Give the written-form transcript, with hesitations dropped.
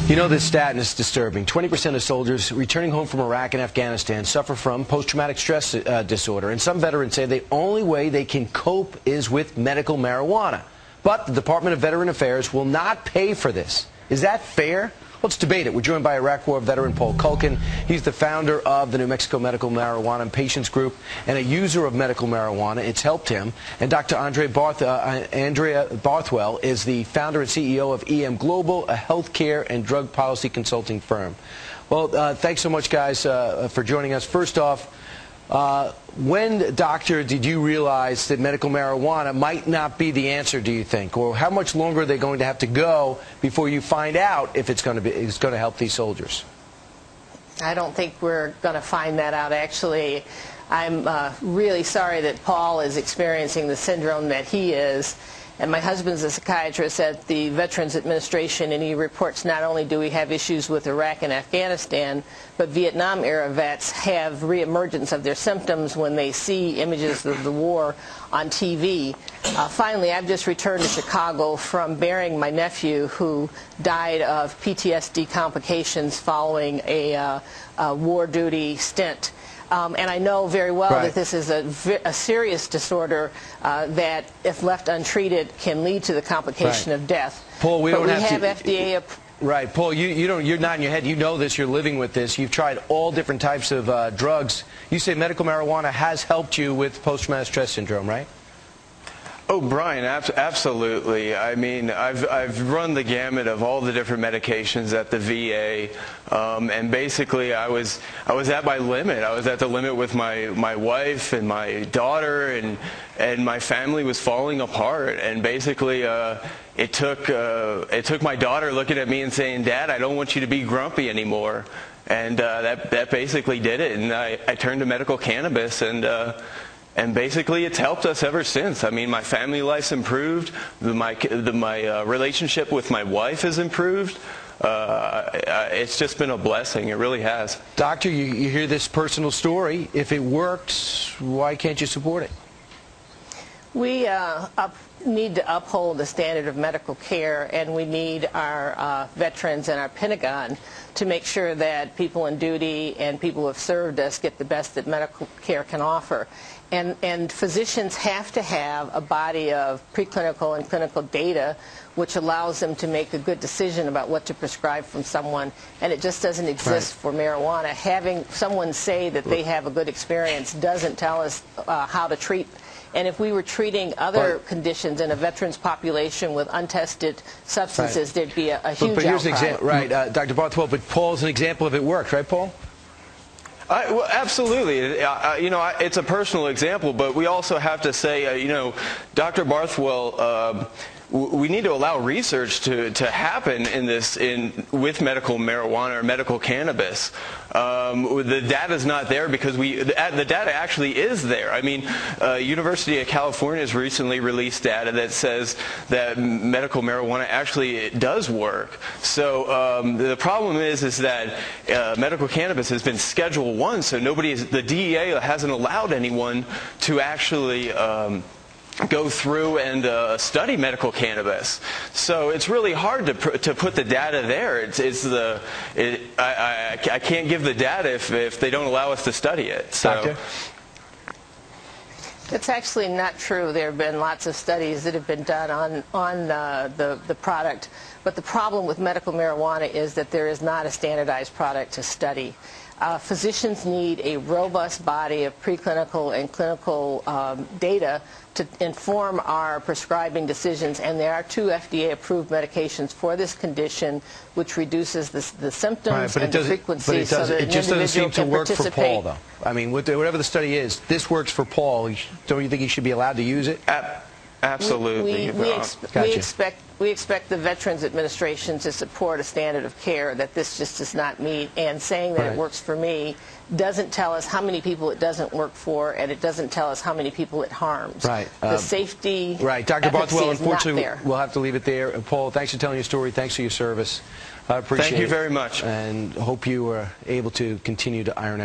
You know, this stat is disturbing. 20% of soldiers returning home from Iraq and Afghanistan suffer from post-traumatic stress disorder, and some veterans say the only way they can cope is with medical marijuana. But the Department of Veteran Affairs will not pay for this. Is that fair? Let's debate it. We're joined by Iraq War veteran Paul Culkin. He's the founder of the New Mexico Medical Marijuana and Patients Group and a user of medical marijuana. It's helped him. And Dr. Andrea Barthwell is the founder and CEO of EM Global, a healthcare and drug policy consulting firm. Well, thanks so much, guys, for joining us. First off, when, doctor, did you realize that medical marijuana might not be the answer, do you think? Or how much longer are they going to have to go before you find out if it's going to help these soldiers? I don't think we're going to find that out, actually. I'm really sorry that Paul is experiencing the syndrome that he is. And my husband's a psychiatrist at the Veterans Administration, and he reports not only do we have issues with Iraq and Afghanistan, but Vietnam-era vets have reemergence of their symptoms when they see images of the war on TV. Finally, I've just returned to Chicago from burying my nephew who died of PTSD complications following a war duty stint. And I know very well that this is a serious disorder that, if left untreated, can lead to the complication of death. Paul, we don't have FDA. Right, Paul. You're nodding your head. You know this. You're living with this. You've tried all different types of drugs. You say medical marijuana has helped you with post-traumatic stress syndrome, right? Oh, Brian, absolutely. I mean, I've run the gamut of all the different medications at the VA, and basically I was at my limit. I was at the limit with my wife and my daughter, and my family was falling apart. And basically, it took my daughter looking at me and saying, "Dad, I don't want you to be grumpy anymore," and that basically did it. And I turned to medical cannabis, and basically, it's helped us ever since. I mean, my family life's improved. My relationship with my wife has improved. It's just been a blessing. It really has. Doctor, you hear this personal story. If it works, why can't you support it? We need to uphold the standard of medical care, and we need our veterans and our Pentagon to make sure that people in duty and people who have served us get the best that medical care can offer. And physicians have to have a body of preclinical and clinical data which allows them to make a good decision about what to prescribe from someone, and it just doesn't exist for marijuana. Having someone say that they have a good experience doesn't tell us how to treat. And if we were treating other conditions in a veterans population with untested substances, there'd be a huge But here's an outcry. example, right, Dr. Barthwell, but Paul's an example of it worked, right, Paul? Well, absolutely. It's a personal example, but we also have to say, Dr. Barthwell, we need to allow research to happen with medical marijuana or medical cannabis. The data's not there because the data actually is there. I mean, University of California has recently released data that says that medical marijuana actually does work. So the problem is that medical cannabis has been Schedule I, so the DEA hasn't allowed anyone to actually go through and study medical cannabis. So it's really hard to put the data there. I can't give the data if they don't allow us to study it. So. Doctor? It's actually not true. There have been lots of studies that have been done on the product. But the problem with medical marijuana is that there is not a standardized product to study. Physicians need a robust body of preclinical and clinical data to inform our prescribing decisions, and there are 2 FDA-approved medications for this condition, which reduces the symptoms and the frequency so that an just doesn't seem to work for Paul, though. I mean, whatever the study is, this works for Paul. Don't you think he should be allowed to use it? Absolutely. We expect the Veterans Administration to support a standard of care that this just does not meet, and saying that it works for me doesn't tell us how many people it doesn't work for, and it doesn't tell us how many people it harms. Right. The safety Dr. Barthwell, unfortunately, is not there. we'll have to leave it there. Paul, thanks for telling your story. Thanks for your service. I appreciate it. Thank you very much. And hope you are able to continue to iron out